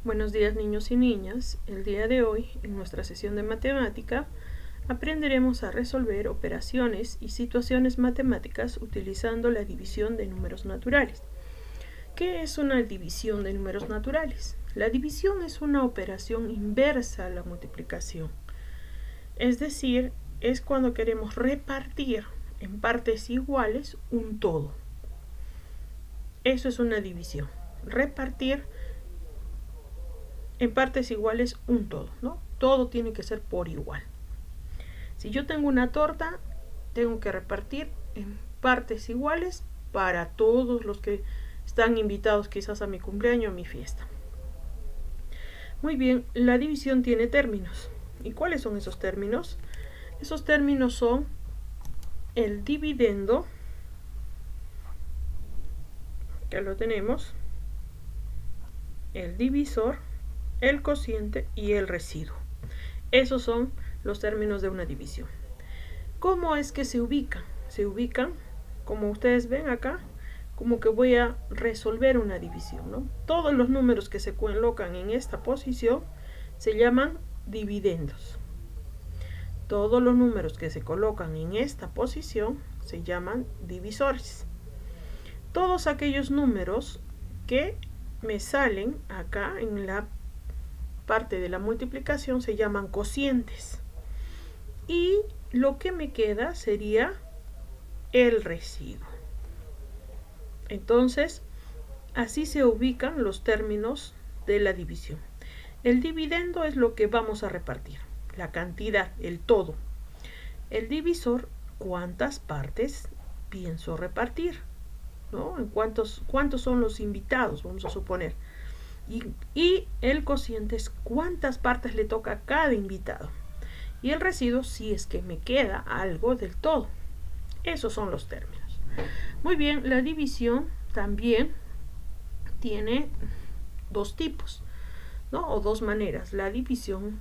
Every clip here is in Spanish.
Buenos días, niños y niñas. El día de hoy, en nuestra sesión de matemática, aprenderemos a resolver operaciones y situaciones matemáticas utilizando la división de números naturales. ¿Qué es una división de números naturales? La división es una operación inversa a la multiplicación. Es decir, es cuando queremos repartir en partes iguales un todo. Eso es una división. Repartir en partes iguales un todo, ¿no? Todo tiene que ser por igual. Si yo tengo una torta, tengo que repartir en partes iguales para todos los que están invitados quizás a mi cumpleaños o a mi fiesta. Muy bien, la división tiene términos. ¿Y cuáles son esos términos? Esos términos son el dividendo, que lo tenemos, el divisor, el cociente y el residuo. Esos son los términos de una división. ¿Cómo es que se ubican? Se ubican, como ustedes ven acá, como que voy a resolver una división, ¿no? Todos los números que se colocan en esta posición se llaman dividendos. Todos los números que se colocan en esta posición se llaman divisores. Todos aquellos números que me salen acá en la parte de la multiplicación se llaman cocientes. Y lo que me queda sería el residuo. Entonces, así se ubican los términos de la división. El dividendo es lo que vamos a repartir, la cantidad, el todo. El divisor, cuántas partes pienso repartir, ¿no? En cuántos son los invitados, vamos a suponer. Y el cociente es cuántas partes le toca a cada invitado. Y el residuo si es que me queda algo del todo. Esos son los términos. Muy bien, la división también tiene dos tipos, ¿no? O dos maneras, la división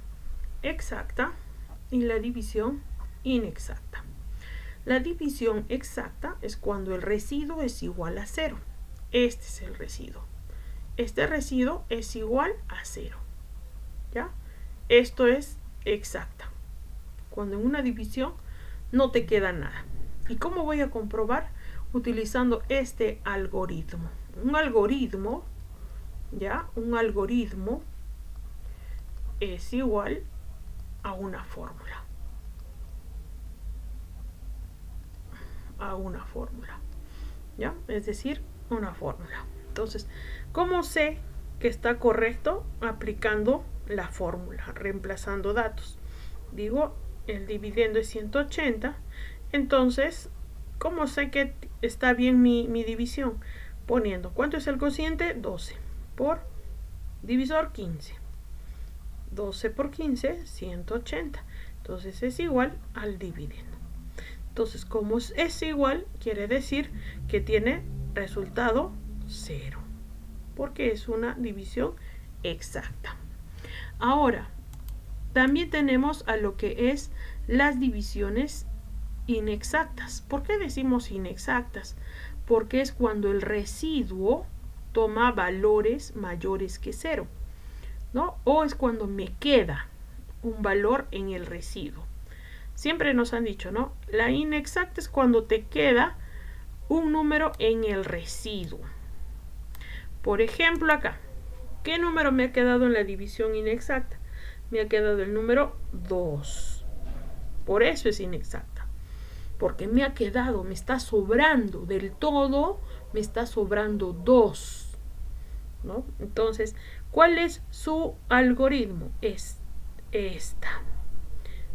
exacta y la división inexacta. La división exacta es cuando el residuo es igual a 0. Este es el residuo. Este residuo es igual a 0. ¿Ya? Esto es exacta. Cuando en una división no te queda nada. ¿Y cómo voy a comprobar? Utilizando este algoritmo. Un algoritmo, ¿ya? Un algoritmo es igual a una fórmula. A una fórmula. ¿Ya? Es decir, una fórmula. Entonces, ¿cómo sé que está correcto? Aplicando la fórmula, reemplazando datos. Digo, el dividendo es 180. Entonces, ¿cómo sé que está bien mi división? Poniendo, ¿cuánto es el cociente? 12 por divisor 15. 12 por 15, 180. Entonces es igual al dividendo. Entonces, como es igual, quiere decir que tiene resultado 0. Porque es una división exacta. Ahora, también tenemos a lo que es las divisiones inexactas. ¿Por qué decimos inexactas? Porque es cuando el residuo toma valores mayores que 0, ¿no? O es cuando me queda un valor en el residuo. Siempre nos han dicho, ¿no? La inexacta es cuando te queda un número en el residuo. Por ejemplo, acá, ¿qué número me ha quedado en la división inexacta? Me ha quedado el número 2. Por eso es inexacta. Porque me ha quedado, me está sobrando del todo, me está sobrando 2, ¿no? Entonces, ¿cuál es su algoritmo? Es esta.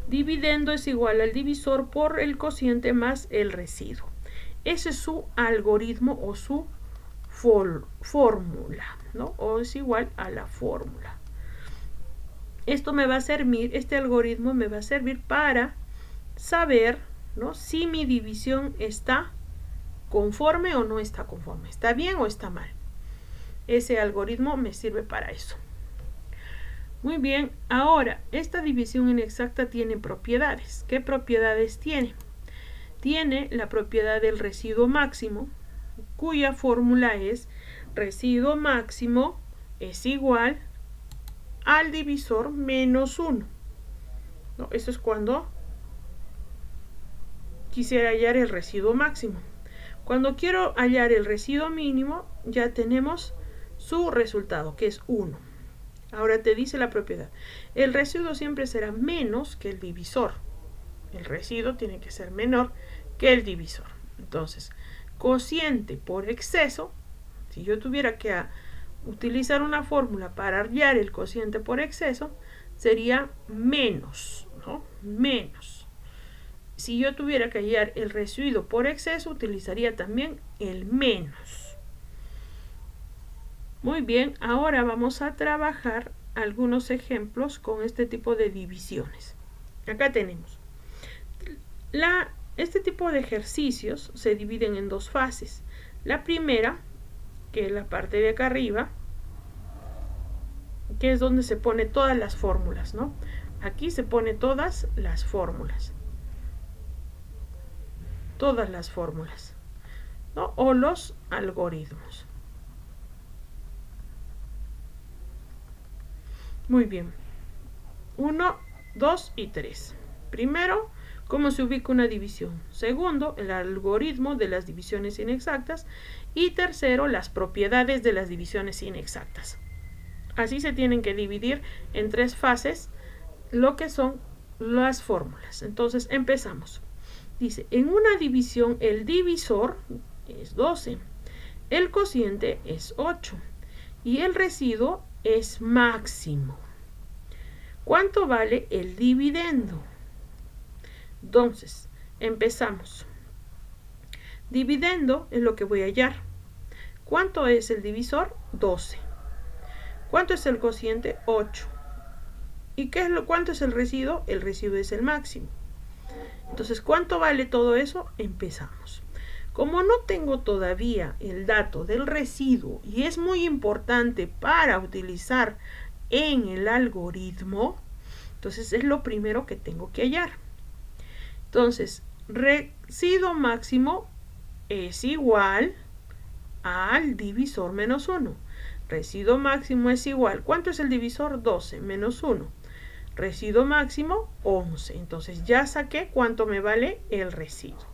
Dividendo es igual al divisor por el cociente más el residuo. Ese es su algoritmo o su fórmula, ¿no? O es igual a la fórmula. Esto me va a servir, este algoritmo me va a servir para saber, ¿no? Si mi división está conforme o no está conforme, está bien o está mal. Ese algoritmo me sirve para eso. Muy bien, ahora, esta división inexacta tiene propiedades. ¿Qué propiedades tiene? Tiene la propiedad del residuo máximo, cuya fórmula es residuo máximo es igual al divisor menos 1. ¿No? Eso es cuando quisiera hallar el residuo máximo. Cuando quiero hallar el residuo mínimo, ya tenemos su resultado, que es 1. Ahora te dice la propiedad. El residuo siempre será menos que el divisor. El residuo tiene que ser menor que el divisor. Entonces, cociente por exceso, si yo tuviera que utilizar una fórmula para hallar el cociente por exceso, sería menos, ¿no? Menos. Si yo tuviera que hallar el residuo por exceso, utilizaría también el menos. Muy bien, ahora vamos a trabajar algunos ejemplos con este tipo de divisiones. Acá tenemos. Este tipo de ejercicios se dividen en dos fases. La primera, que es la parte de acá arriba, que es donde se pone todas las fórmulas, ¿no? Aquí se pone todas las fórmulas. Todas las fórmulas, ¿no? O los algoritmos. Muy bien. 1, 2 y 3. Primero, cómo se ubica una división. Segundo, el algoritmo de las divisiones inexactas. Y tercero, las propiedades de las divisiones inexactas. Así se tienen que dividir en tres fases lo que son las fórmulas. Entonces, empezamos. Dice, en una división el divisor es 12, el cociente es 8 y el residuo es máximo. ¿Cuánto vale el dividendo? Entonces, empezamos. Dividendo es lo que voy a hallar. ¿Cuánto es el divisor? 12. ¿Cuánto es el cociente? 8. ¿Y cuánto es el residuo? El residuo es el máximo. Entonces, ¿cuánto vale todo eso? Empezamos. Como no tengo todavía el dato del residuo y es muy importante para utilizar en el algoritmo, entonces es lo primero que tengo que hallar. Entonces, residuo máximo es igual al divisor menos 1. Residuo máximo es igual. ¿Cuánto es el divisor? 12 menos 1. Residuo máximo 11. Entonces ya saqué cuánto me vale el residuo.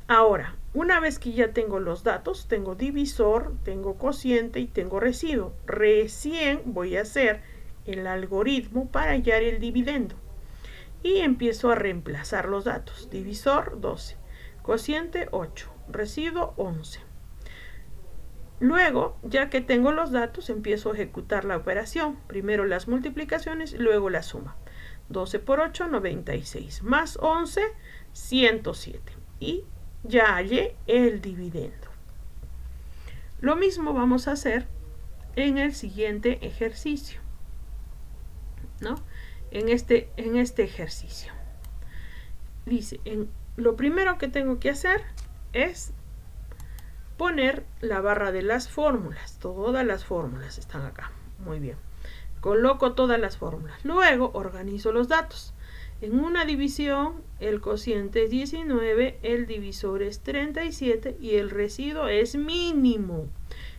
Ahora, una vez que ya tengo los datos, tengo divisor, tengo cociente y tengo residuo. Recién voy a hacer el algoritmo para hallar el dividendo. Y empiezo a reemplazar los datos. Divisor 12, cociente 8, residuo 11. Luego, ya que tengo los datos, empiezo a ejecutar la operación. Primero las multiplicaciones y luego la suma. 12 por 8, 96. Más 11, 107. Y ya hallé el dividendo. Lo mismo vamos a hacer en el siguiente ejercicio, ¿no? En este ejercicio. Dice, lo primero que tengo que hacer es poner la barra de las fórmulas. Todas las fórmulas están acá. Muy bien. Coloco todas las fórmulas. Luego organizo los datos. En una división el cociente es 19, el divisor es 37 y el residuo es mínimo.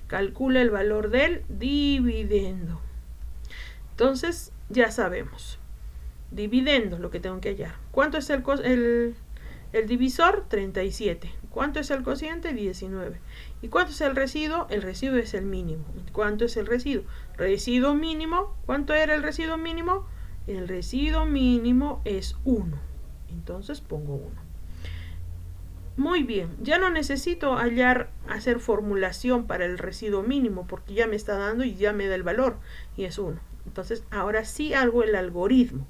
Calcula el valor del dividendo. Entonces ya sabemos. Dividendo, lo que tengo que hallar. ¿Cuánto es el divisor? 37. ¿Cuánto es el cociente? 19. ¿Y cuánto es el residuo? El residuo es el mínimo. ¿Cuánto es el residuo? Residuo mínimo. ¿Cuánto era el residuo mínimo? El residuo mínimo es 1. Entonces pongo 1. Muy bien. Ya no necesito hacer formulación para el residuo mínimo porque ya me está dando y ya me da el valor. Y es 1. Entonces ahora sí hago el algoritmo.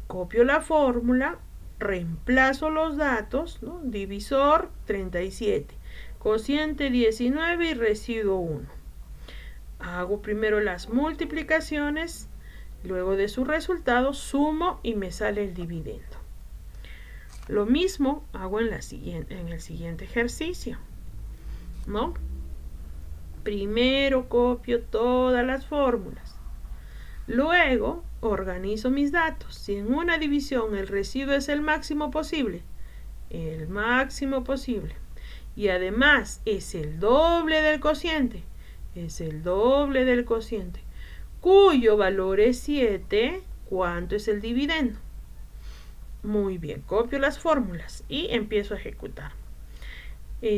Copio la fórmula. Reemplazo los datos, ¿no? Divisor 37, cociente 19 y residuo 1. Hago primero las multiplicaciones, luego de su resultado sumo y me sale el dividendo. Lo mismo hago en el siguiente ejercicio, ¿no? Primero copio todas las fórmulas. Luego organizo mis datos. Si en una división el residuo es el máximo posible, y además es el doble del cociente, cuyo valor es 7, ¿cuánto es el dividendo? Muy bien, copio las fórmulas y empiezo a ejecutar.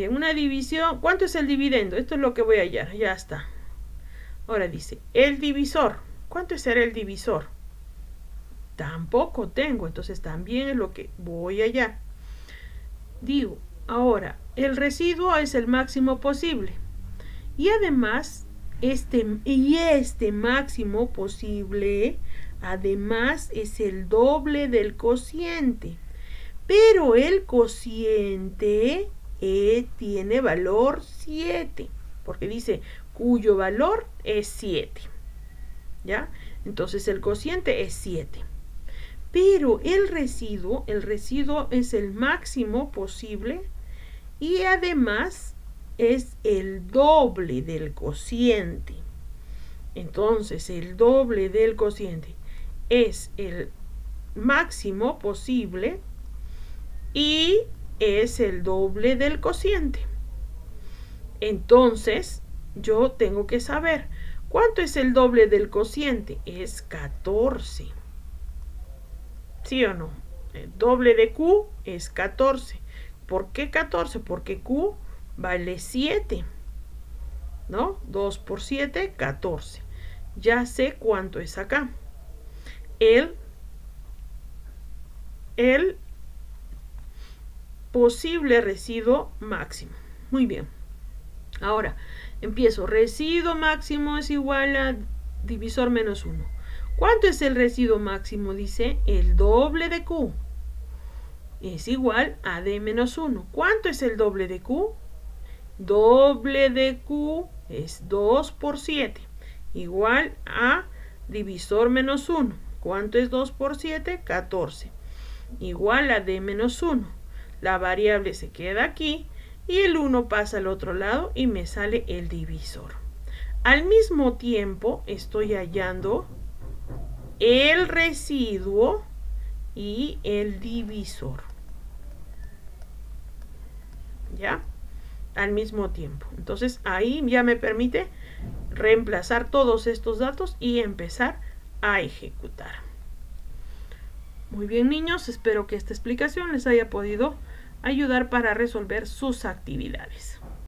Una división, ¿cuánto es el dividendo? Esto es lo que voy a hallar, ya está. Ahora dice, el divisor, ¿cuánto será el divisor? Tampoco tengo, entonces también es lo que voy a hallar. Digo, ahora, el residuo es el máximo posible. Y además, este máximo posible, además, es el doble del cociente. Pero el cociente tiene valor 7, porque dice cuyo valor es 7. ¿Ya? Entonces el cociente es 7. Pero el residuo es el máximo posible y además es el doble del cociente. Entonces el doble del cociente es el máximo posible y es el doble del cociente. Entonces yo tengo que saber ¿cuánto es el doble del cociente? Es 14. ¿Sí o no? El doble de Q es 14. ¿Por qué 14? Porque Q vale 7. ¿No? 2 por 7, 14. Ya sé cuánto es acá. El posible residuo máximo. Muy bien. Ahora, empiezo. Residuo máximo es igual a divisor menos 1. ¿Cuánto es el residuo máximo? Dice el doble de Q. Es igual a D menos 1. ¿Cuánto es el doble de Q? Doble de Q es 2 por 7. Igual a divisor menos 1. ¿Cuánto es 2 por 7? 14. Igual a D menos 1. La variable se queda aquí y el 1 pasa al otro lado y me sale el divisor. Al mismo tiempo estoy hallando el residuo y el divisor. ¿Ya? Al mismo tiempo. Entonces ahí ya me permite reemplazar todos estos datos y empezar a ejecutar. Muy bien, niños, espero que esta explicación les haya podido ayudar para resolver sus actividades.